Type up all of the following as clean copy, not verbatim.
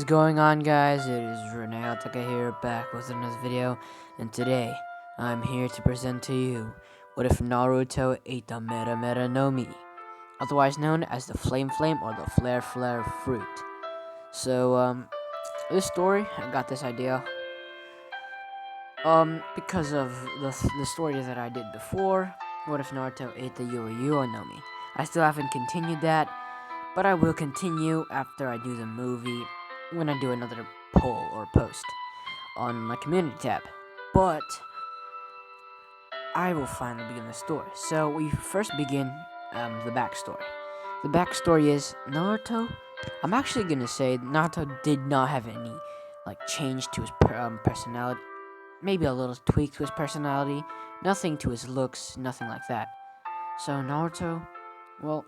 is going on, guys? It is Rinne-Hatake here, back with another video, and today I'm here to present to you what if Naruto ate the Mera no Mi, otherwise known as the Flame or the Flare fruit. So this story, I got this idea because of the story that I did before. What if Naruto ate the Yuro no Mi? I still haven't continued that, but I will continue after I do the movie, when I do another poll or post on my community tab. But I will finally begin the story. So we first begin the backstory. The backstory is Naruto. I'm actually gonna say Naruto did not have any change to his personality. Maybe a little tweak to his personality. Nothing to his looks. Nothing like that. So Naruto, well,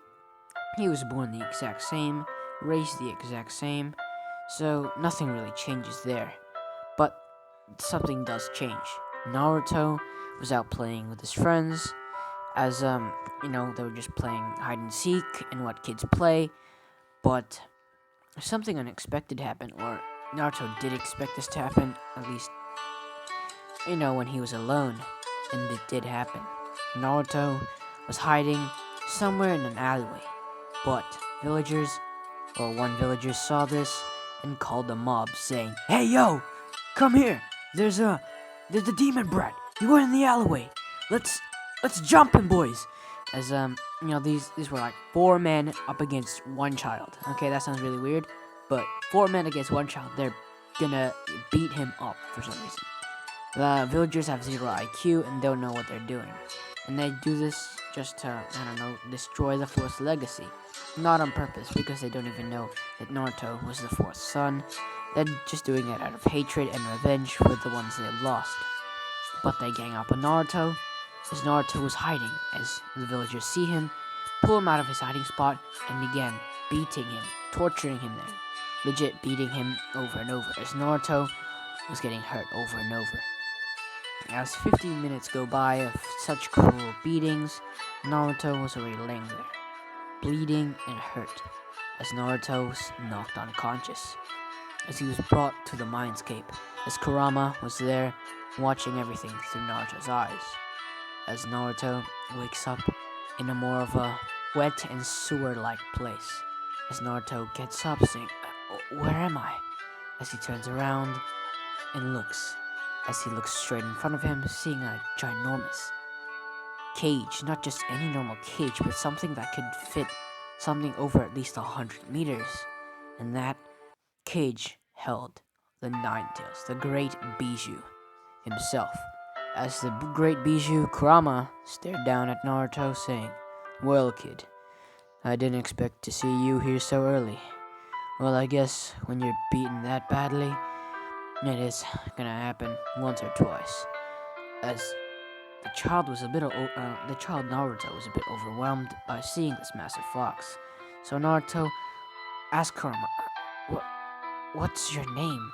he was born the exact same, raised the exact same, so nothing really changes there. But something does change. Naruto was out playing with his friends, as they were just playing hide and seek and what kids play, but something unexpected happened, or Naruto did expect this to happen, at least, when he was alone, and it did happen. Naruto was hiding somewhere in an alleyway. But one villager saw this and called the mob, saying, "Hey, yo, come here! There's the demon brat. He went in the alleyway. Let's jump him, boys!" As these were like 4 men up against 1 child. Okay, that sounds really weird, but 4 men against 1 child. They're gonna beat him up for some reason. The villagers have 0 IQ and don't know what they're doing, and they do this just to, destroy the 4th legacy. Not on purpose, because they don't even know that Naruto was the 4th son. They're just doing it out of hatred and revenge for the ones they lost. But they gang up on Naruto, as Naruto was hiding, as the villagers see him, pull him out of his hiding spot, and began beating him, torturing him there. Legit beating him over and over, as Naruto was getting hurt over and over. As 15 minutes go by of such cruel beatings, Naruto was already laying there, bleeding and hurt, as Naruto was knocked unconscious, as he was brought to the mindscape, as Kurama was there, watching everything through Naruto's eyes, as Naruto wakes up in a more of a wet and sewer-like place, as Naruto gets up saying, "Where am I?" as he turns around and looks, as he looks straight in front of him, seeing a ginormous cage, not just any normal cage, but something that could fit something over at least 100 meters, and that cage held the Nine-Tails, the great Bijou himself. As the great Bijou, Kurama, stared down at Naruto, saying, "Well, kid, I didn't expect to see you here so early. Well, I guess when you're beaten that badly, it is gonna happen once or twice." As the child Naruto was a bit overwhelmed by seeing this massive fox. So Naruto asked Kurama, "What's your name?"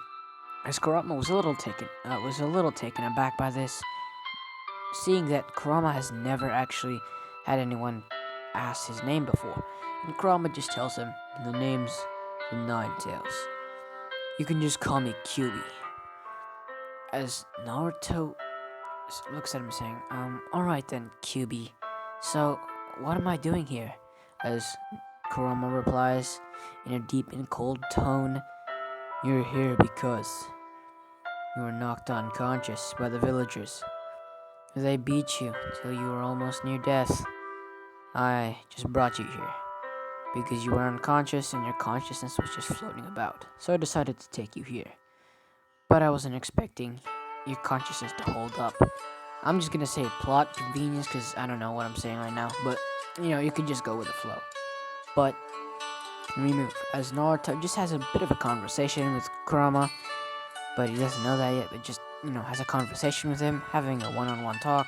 As Kurama was a little taken aback by this, seeing that Kurama has never actually had anyone ask his name before. And Kurama just tells him, "The name's the Nine-Tails. You can just call me QB." As Naruto looks at him saying, "Alright then, QB. So, what am I doing here?" As Kurama replies in a deep and cold tone, "You're here because you were knocked unconscious by the villagers. They beat you till you were almost near death. I just brought you here because you were unconscious and your consciousness was just floating about. So I decided to take you here. But I wasn't expecting your consciousness to hold up." I'm just gonna say plot convenience because I don't know what I'm saying right now, but you could just go with the flow. But we move as Naruto just has a bit of a conversation with Kurama, but he doesn't know that yet, but just has a conversation with him, having a one-on-one talk.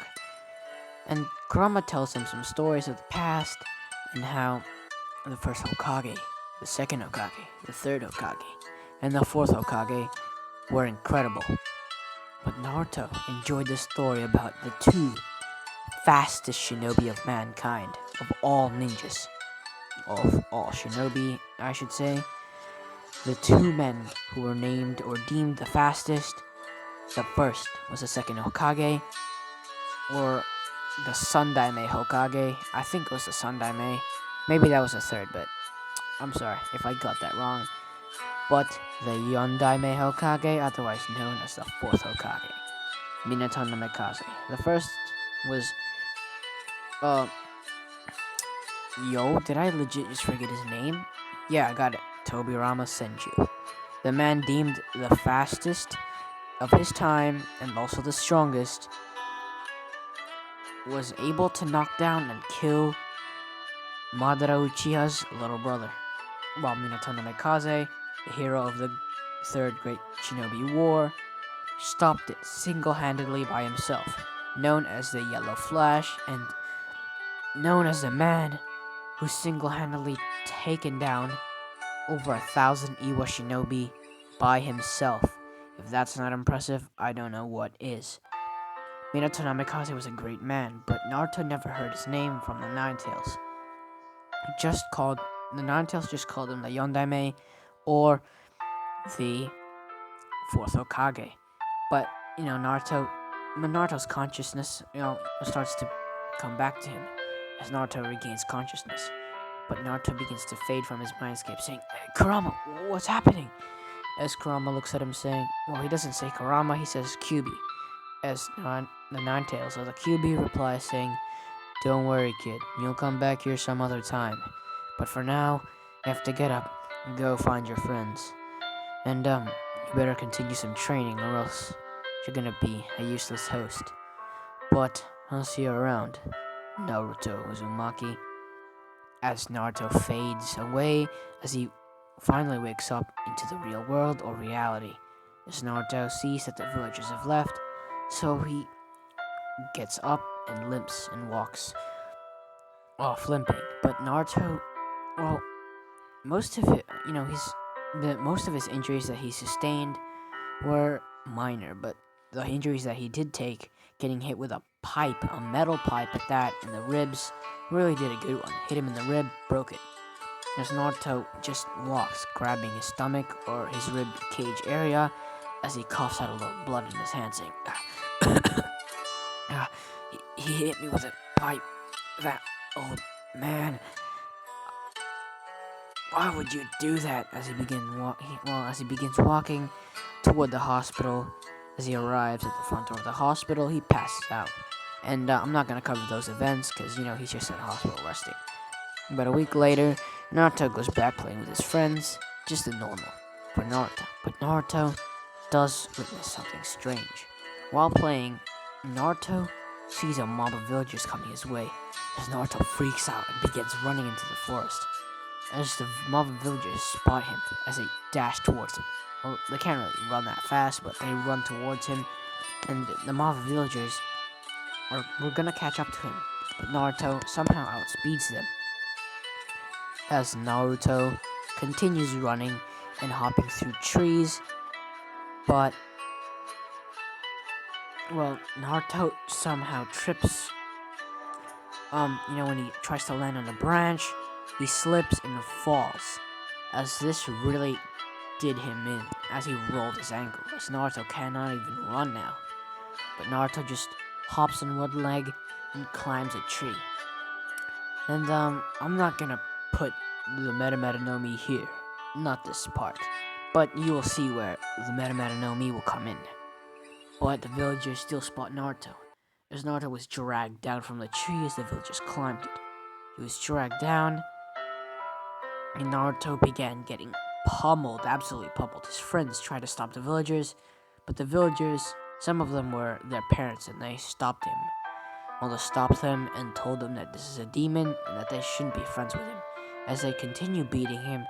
And Kurama tells him some stories of the past and how the first Hokage, the second Hokage, the third Hokage, and the 4th Hokage were incredible. But Naruto enjoyed the story about the 2 fastest shinobi of mankind, of all ninjas, of all shinobi, I should say. the two men who were named or deemed the fastest. The first was the second Hokage, or the Sun Daime Hokage. I think it was the Sun Daime. Maybe that was the third, but I'm sorry if I got that wrong. But the Yondaime Hokage, otherwise known as the fourth Hokage, Minato Namikaze. The first was, uh, did I legit just forget his name? Yeah, I got it. Tobirama Senju. The man deemed the fastest of his time and also the strongest, was able to knock down and kill Madara Uchiha's little brother, while Minato Namikaze, the hero of the Third Great Shinobi War, stopped it single-handedly by himself, known as the Yellow Flash, and known as the man who single-handedly taken down over 1,000 Iwa Shinobi by himself. If that's not impressive, I don't know what is. Minato Namikaze was a great man, but Naruto never heard his name from the Nine Tails. The Nine Tails just called him the Yondaime or the fourth Hokage. But Naruto's consciousness, starts to come back to him as Naruto regains consciousness. But Naruto begins to fade from his mindscape, saying, "Hey, Kurama, what's happening?" As Kurama looks at him, saying, well, he doesn't say Kurama, he says Kyubi. As the Nine Tails or the Kyubi replies, saying, "Don't worry, kid. You'll come back here some other time. But for now, you have to get up and go find your friends. And, you better continue some training or else you're gonna be a useless host. But I'll see you around, Naruto Uzumaki." As Naruto fades away, as he finally wakes up into the real world or reality. As Naruto sees that the villagers have left, so he gets up and limps and walks off limping. But Naruto, well, most of it, most of his injuries that he sustained were minor, but the injuries that he did take, getting hit with a metal pipe at that, in the ribs, really did a good one. Hit him in the rib, broke it. As Naruto just walks, grabbing his stomach or his rib cage area, as he coughs out a little blood in his hand, saying, he hit me with a pipe. That old man. Why would you do that?" As he begins walking toward the hospital, as he arrives at the front door of the hospital, he passes out. And I'm not gonna cover those events because he's just in the hospital resting. But a week later, Naruto goes back playing with his friends, just the normal for Naruto. But Naruto does witness something strange. While playing, Naruto sees a mob of villagers coming his way, as Naruto freaks out and begins running into the forest. As the mob of villagers spot him as they dash towards him. Well, they can't really run that fast, but they run towards him, and the mob of villagers we're gonna catch up to him. But Naruto somehow outspeeds them. As Naruto continues running and hopping through trees, but Naruto somehow trips. When he tries to land on a branch, he slips and falls. As this really did him in, as he rolled his ankle. As Naruto cannot even run now. But Naruto just hops on one leg and climbs a tree. And I'm not gonna put the Mera no Mi here, not this part, but you will see where the Mera no Mi will come in. But the villagers still spot Naruto, as Naruto was dragged down from the tree as the villagers climbed it. He was dragged down, and Naruto began getting pummeled, absolutely pummeled. His friends tried to stop the villagers, but the villagers, some of them were their parents, and they stopped him. Mother stopped them and told them that this is a demon and that they shouldn't be friends with him. As they continue beating him,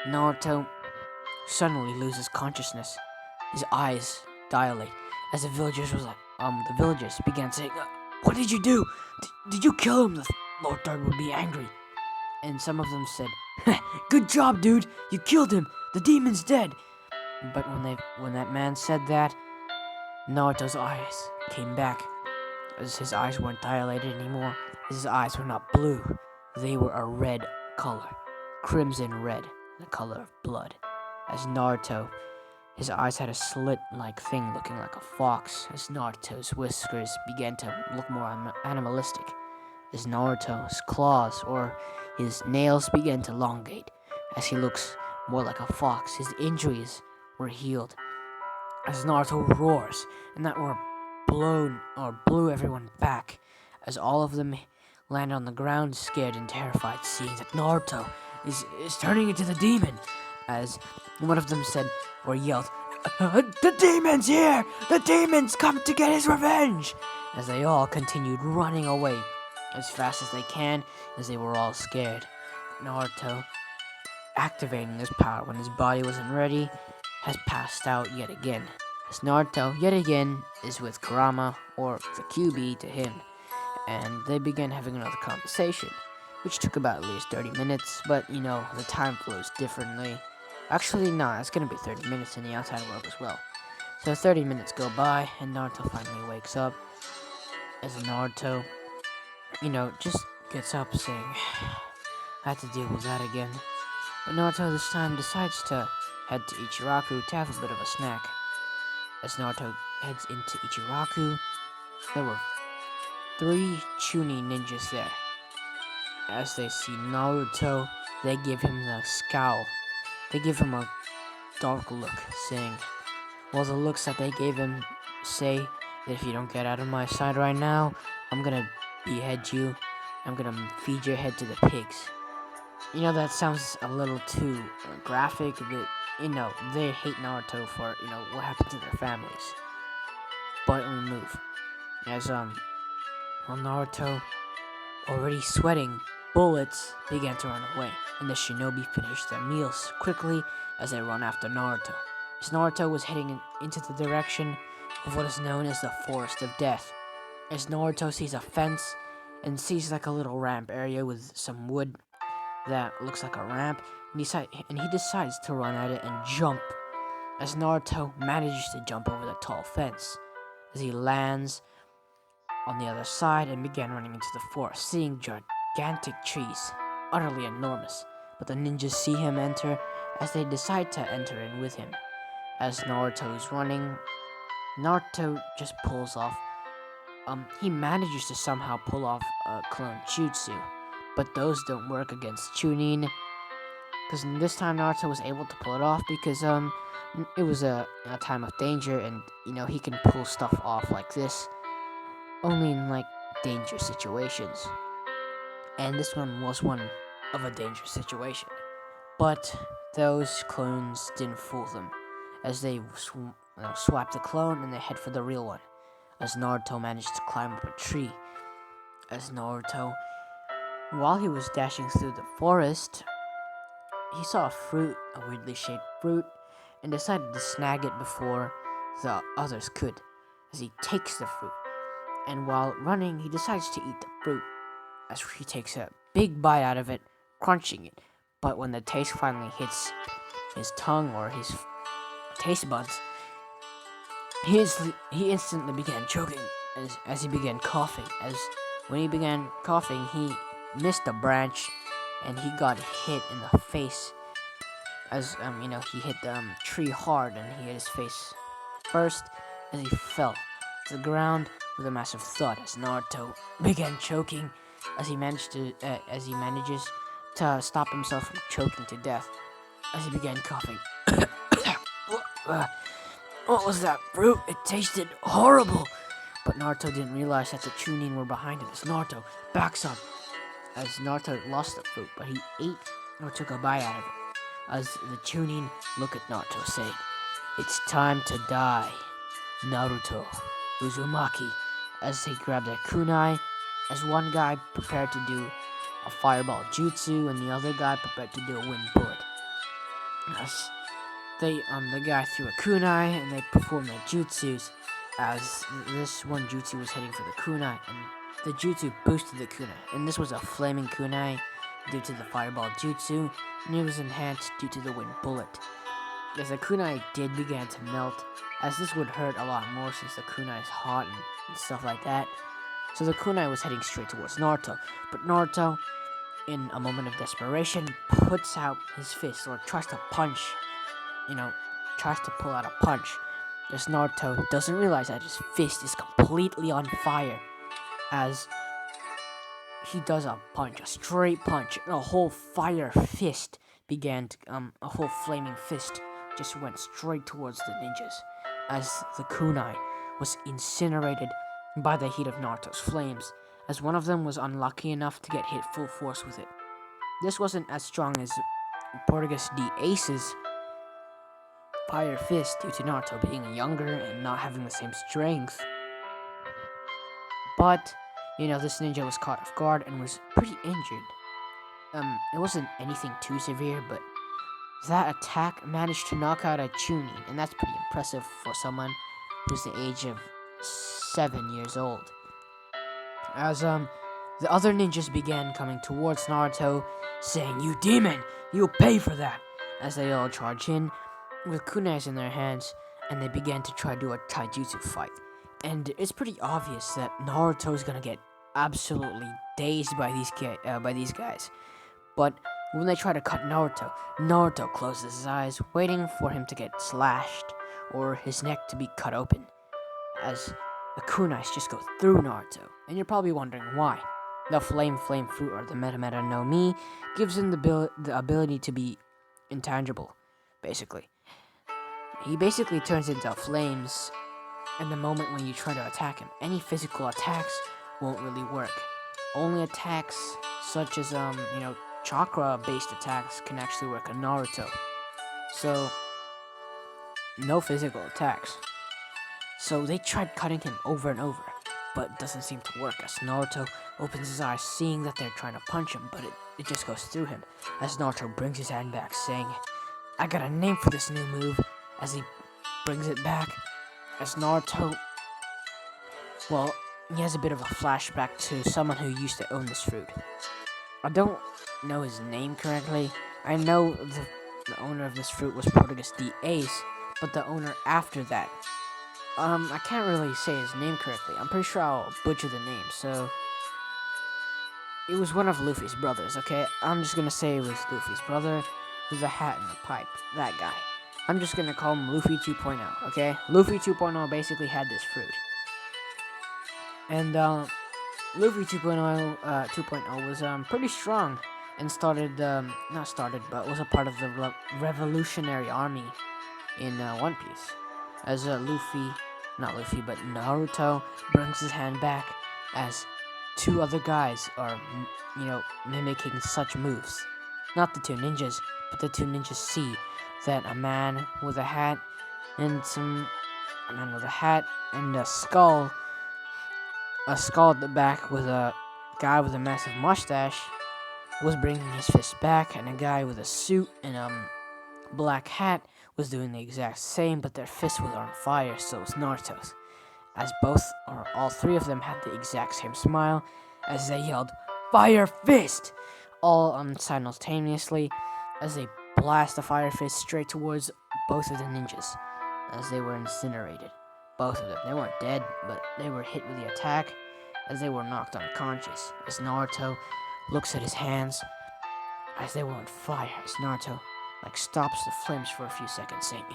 Naruto suddenly loses consciousness. His eyes dilate as the villagers began saying, "What did you do? Did you kill him?" The Lord Third would be angry. And some of them said, "Good job, dude! You killed him! The demon's dead!" But when that man said that, Naruto's eyes came back. As his eyes weren't dilated anymore, his eyes were not blue. They were a red color. Crimson red, the color of blood. as Naruto, his eyes had a slit-like thing looking like a fox, as Naruto's whiskers began to look more animalistic, as Naruto's claws or his nails began to elongate, as he looks more like a fox. His injuries were healed, as Naruto roars, and that roar blew everyone back, as all of them landed on the ground, scared and terrified, seeing that Naruto is turning into the demon, as one of them said or yelled, "The demon's here! The demon's come to get his revenge!" As they all continued running away as fast as they can, as they were all scared. Naruto, activating his power when his body wasn't ready, has passed out yet again. As Naruto, yet again, is with Kurama, or the QB to him, and they began having another conversation, which took about at least 30 minutes, but the time flows differently. Actually, nah, it's gonna be 30 minutes in the outside world as well. So 30 minutes go by, and Naruto finally wakes up, as Naruto, just gets up saying, I had to deal with that again. But Naruto this time decides to head to Ichiraku to have a bit of a snack. As Naruto heads into Ichiraku, there were 3 Chunin ninjas there. As they see Naruto, they give him the scowl. They give him a dark look, saying, well, the looks that they gave him say that if you don't get out of my sight right now, I'm gonna behead you. I'm gonna feed your head to the pigs. That sounds a little too graphic, but, they hate Naruto for, what happened to their families. But we move. As, Naruto, already sweating bullets, began to run away, and the shinobi finished their meals quickly as they run after Naruto. As Naruto was heading into the direction of what is known as the Forest of Death, as Naruto sees a fence and sees like a little ramp area with some wood that looks like a ramp, and he decides to run at it and jump, as Naruto manages to jump over the tall fence, as he lands on the other side and began running into the forest, seeing gigantic trees, utterly enormous. But the ninjas see him enter, as they decide to enter in with him. As Naruto is running, Naruto just pulls off. He manages to somehow pull off a clone jutsu, but those don't work against Chunin. Because this time Naruto was able to pull it off because it was a time of danger, and he can pull stuff off like this only in like dangerous situations. And this one was one of a dangerous situation. But those clones didn't fool them, as they swap the clone and they head for the real one. As Naruto managed to climb up a tree. As Naruto, while he was dashing through the forest, he saw a fruit, a weirdly shaped fruit, and decided to snag it before the others could, as he takes the fruit. And while running, he decides to eat the fruit, as he takes a big bite out of it, crunching it. But when the taste finally hits his tongue or his taste buds, he instantly began choking as he began coughing. As when he began coughing, he missed a branch and he got hit in the face. As he hit the tree hard and he hit his face first as he fell to the ground with a massive thud. As Naruto began choking, as he manages to stop himself from choking to death, as he began coughing. What was that fruit? It tasted horrible. But Naruto didn't realize that the Chunin were behind him. As Naruto backs up, as Naruto lost the fruit, but he ate or took a bite out of it. As the Chunin look at Naruto, saying, "It's time to die, Naruto Uzumaki." As he grabbed a kunai, as one guy prepared to do a fireball jutsu, and the other guy prepared to do a wind bullet. As the guy threw a kunai, and they performed their jutsus, as this one jutsu was heading for the kunai, and the jutsu boosted the kunai, and this was a flaming kunai due to the fireball jutsu, and it was enhanced due to the wind bullet. As the kunai did begin to melt, as this would hurt a lot more since the kunai is hot and stuff like that. So the kunai was heading straight towards Naruto, but Naruto, in a moment of desperation, puts out his fist or tries to punch tries to pull out a punch. As Naruto doesn't realize that his fist is completely on fire as he does a punch, a straight punch, and a whole fire fist a whole flaming fist just went straight towards the ninjas as the kunai was incinerated by the heat of Naruto's flames, as one of them was unlucky enough to get hit full force with it. This wasn't as strong as Portuguese D Ace's fire fist due to Naruto being younger and not having the same strength. But, this ninja was caught off guard and was pretty injured. It wasn't anything too severe, but that attack managed to knock out a Chunin, and that's pretty impressive for someone who's the age of 7 years old. As the other ninjas began coming towards Naruto, saying, "You demon, you'll pay for that!" As they all charge in with kunais in their hands, and they began to try to do a taijutsu fight. And it's pretty obvious that Naruto is gonna get absolutely dazed by these guys. But when they try to cut Naruto closes his eyes, waiting for him to get slashed or his neck to be cut open, as the kunais just go through Naruto. And you're probably wondering why. The flame fruit, or the Mera no Mi, gives him the ability to be intangible, basically. He basically turns into flames in the moment when you try to attack him. Any physical attacks won't really work. Only attacks such as, chakra-based attacks can actually work on Naruto. So, no physical attacks. So they tried cutting him over and over, but it doesn't seem to work as Naruto opens his eyes seeing that they're trying to punch him, but it just goes through him as Naruto brings his hand back saying, "I got a name for this new move," as he brings it back. As Naruto, he has a bit of a flashback to someone who used to own this fruit. I don't know his name correctly. I know the owner of this fruit was Portuguese D Ace, but the owner after that, I can't really say his name correctly. I'm pretty sure I'll butcher the name, so it was one of Luffy's brothers, okay? I'm just gonna say it was Luffy's brother with a hat and a pipe. That guy. I'm just gonna call him Luffy 2.0, okay? Luffy 2.0 basically had this fruit. And, Luffy 2.0 was, pretty strong and was a part of the Revolutionary Army in, One Piece. As, Naruto brings his hand back as two other guys are, mimicking such moves. Not the two ninjas, but the two ninjas see that a man with a hat and a skull at the back with a guy with a massive mustache was bringing his fist back, and a guy with a suit and black hat was doing the exact same, but their fists were on fire, so was Naruto's. As all three of them had the exact same smile, as they yelled, "Fire Fist!" all simultaneously, as they blast the fire fist straight towards both of the ninjas, as they were incinerated. Both of them. They weren't dead, but they were hit with the attack, as they were knocked unconscious. As Naruto looks at his hands, as they were on fire, as Naruto stops the flames for a few seconds, saying,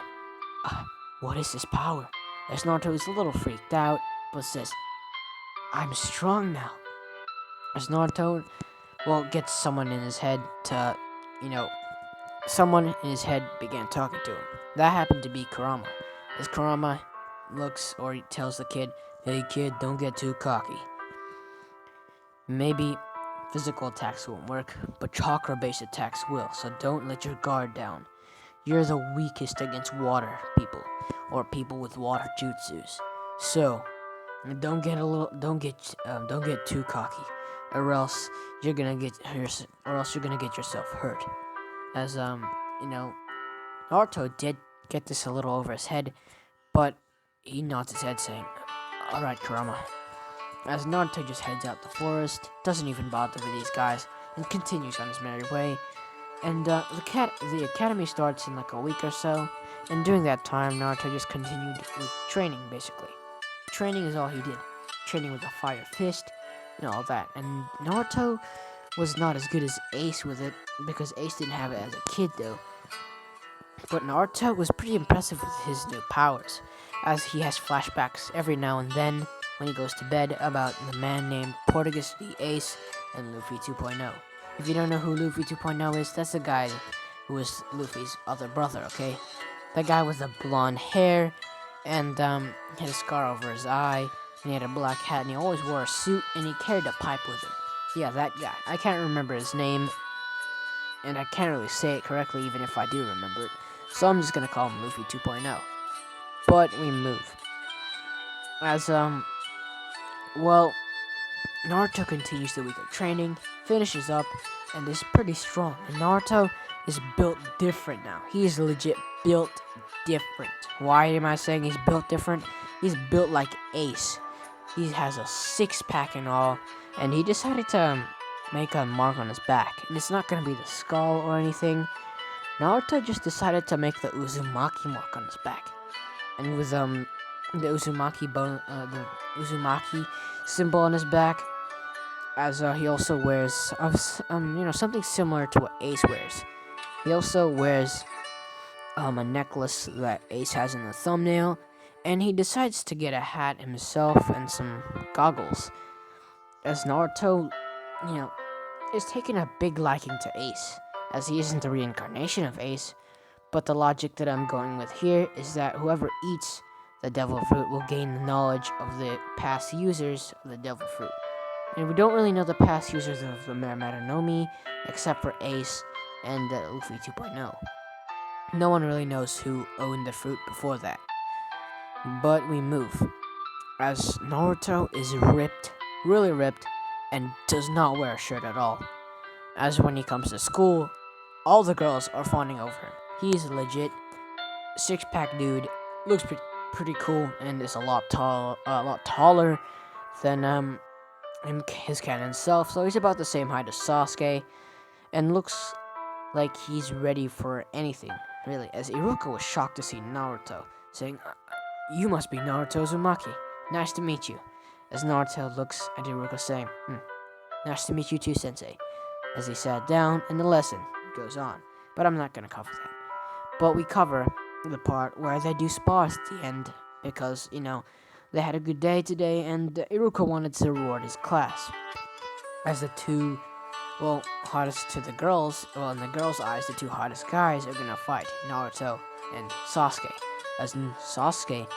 "What is this power?" As Naruto is a little freaked out, but says, "I'm strong now." As Naruto, gets someone in his head to, someone in his head began talking to him. That happened to be Kurama. As Kurama he tells the kid, "Hey kid, don't get too cocky. Maybe physical attacks won't work, but chakra-based attacks will, so don't let your guard down. You're the weakest against water people, or people with water jutsus. So, don't get too cocky, or else you're gonna get yourself hurt." As Naruto did get this a little over his head, but he nods his head, saying, "Alright, Kurama." As Naruto just heads out the forest, doesn't even bother with these guys, and continues on his merry way. And the academy starts in a week or so, and during that time, Naruto just continued with training, basically. Training is all he did. Training with a fire fist, and all that. And Naruto was not as good as Ace with it, because Ace didn't have it as a kid, though. But Naruto was pretty impressive with his new powers, as he has flashbacks every now and then when he goes to bed about the man named Portuguese the Ace and Luffy 2.0. If you don't know who Luffy 2.0 is, that's the guy who is Luffy's other brother, okay? That guy with the blonde hair and he had a scar over his eye, and he had a black hat, and he always wore a suit, and he carried a pipe with him. Yeah, that guy. I can't remember his name, and I can't really say it correctly even if I do remember it. So I'm just gonna call him Luffy 2.0. But we move. As, well, Naruto continues the week of training, finishes up, and is pretty strong. And Naruto is built different now. He is legit built different. Why am I saying he's built different? He's built like Ace. He has a six-pack and all, and he decided to make a mark on his back. And it's not gonna be the skull or anything. Naruto just decided to make the Uzumaki mark on his back. And with the Uzumaki symbol on his back, as he also wears something similar to what Ace wears. He also wears a necklace that Ace has in the thumbnail, and he decides to get a hat himself and some goggles. As Naruto, is taking a big liking to Ace, as he isn't the reincarnation of Ace. But the logic that I'm going with here is that whoever eats the devil fruit will gain the knowledge of the past users of the devil fruit. And we don't really know the past users of the Mera no Mi, except for Ace and Luffy 2.0. No one really knows who owned the fruit before that. But we move, as Naruto is ripped, really ripped, and does not wear a shirt at all. As when he comes to school, all the girls are fawning over him. He's legit six-pack dude, looks pretty cool, and is a lot taller than his canon self. So he's about the same height as Sasuke, and looks like he's ready for anything, really. As Iruka was shocked to see Naruto, saying, "You must be Naruto Uzumaki. Nice to meet you." As Naruto looks at Iruka, saying, "Nice to meet you too, Sensei." As he sat down, and the lesson goes on. But I'm not gonna cover that. But we cover the part where they do spars at the end, because, they had a good day today, and Iruka wanted to reward his class. As the two, hottest to the girls, in the girls' eyes, the two hottest guys are gonna fight, Naruto and Sasuke. As Sasuke,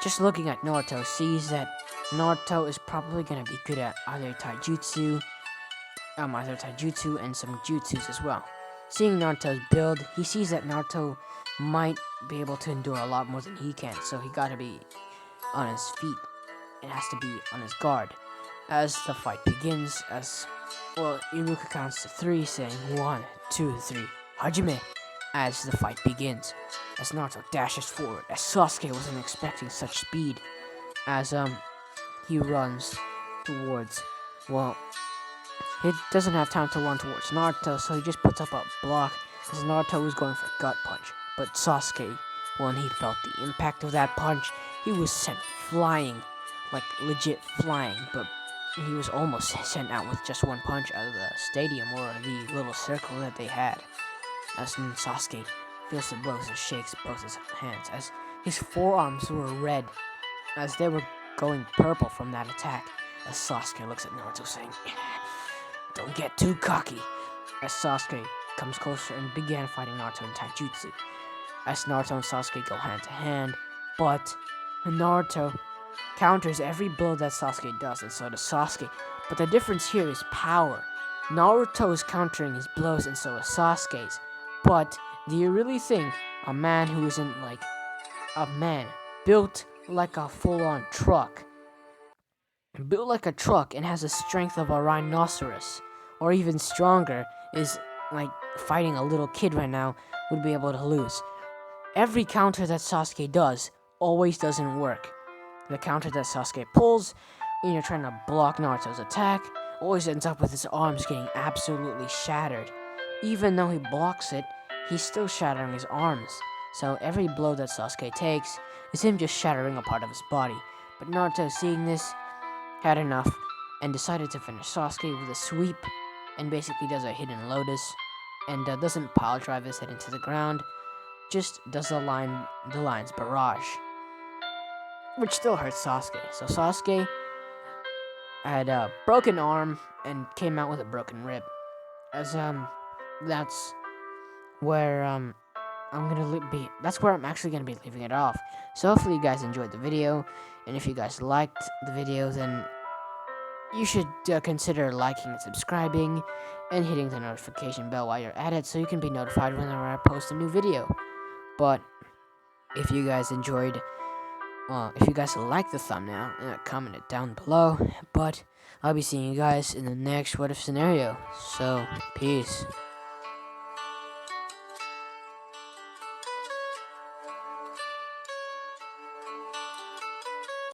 just looking at Naruto, sees that Naruto is probably gonna be good at either taijutsu and some jutsus as well. Seeing Naruto's build, he sees that Naruto might be able to endure a lot more than he can, so he gotta be on his feet. It has to be on his guard. As the fight begins, Iruka counts to 3, saying 1, 2, 3, Hajime, as the fight begins. As Naruto dashes forward, as Sasuke wasn't expecting such speed, as he runs towards, he doesn't have time to run towards Naruto, so he just puts up a block, as Naruto was going for gut punch. But Sasuke, when he felt the impact of that punch, he was sent flying, like legit flying, but he was almost sent out with just one punch out of the stadium, or the little circle that they had. As Sasuke feels the blows and shakes both his hands, as his forearms were red, as they were going purple from that attack. As Sasuke looks at Naruto, saying, "Don't get too cocky." As Sasuke comes closer and began fighting Naruto in taijutsu. As Naruto and Sasuke go hand to hand, but Naruto counters every blow that Sasuke does, and so does Sasuke. But the difference here is power. Naruto is countering his blows, and so is Sasuke's. But do you really think a man who isn't like a man, built like a full-on truck, built like a truck and has the strength of a rhinoceros, or even stronger, is like fighting a little kid right now, would be able to lose? Every counter that Sasuke does always doesn't work. The counter that Sasuke pulls, trying to block Naruto's attack, always ends up with his arms getting absolutely shattered. Even though he blocks it, he's still shattering his arms. So every blow that Sasuke takes is him just shattering a part of his body. But Naruto, seeing this, had enough and decided to finish Sasuke with a sweep, and basically does a hidden lotus, and doesn't pile drive his head into the ground, just does the lines barrage, which still hurts Sasuke. So Sasuke had a broken arm and came out with a broken rib. As that's where that's where I'm actually gonna be leaving it off. So hopefully you guys enjoyed the video, and if you guys liked the video, then you should consider liking and subscribing, and hitting the notification bell while you're at it, so you can be notified whenever I post a new video. But if you guys enjoyed, if you guys like the thumbnail, comment it down below. But I'll be seeing you guys in the next what if scenario. So peace.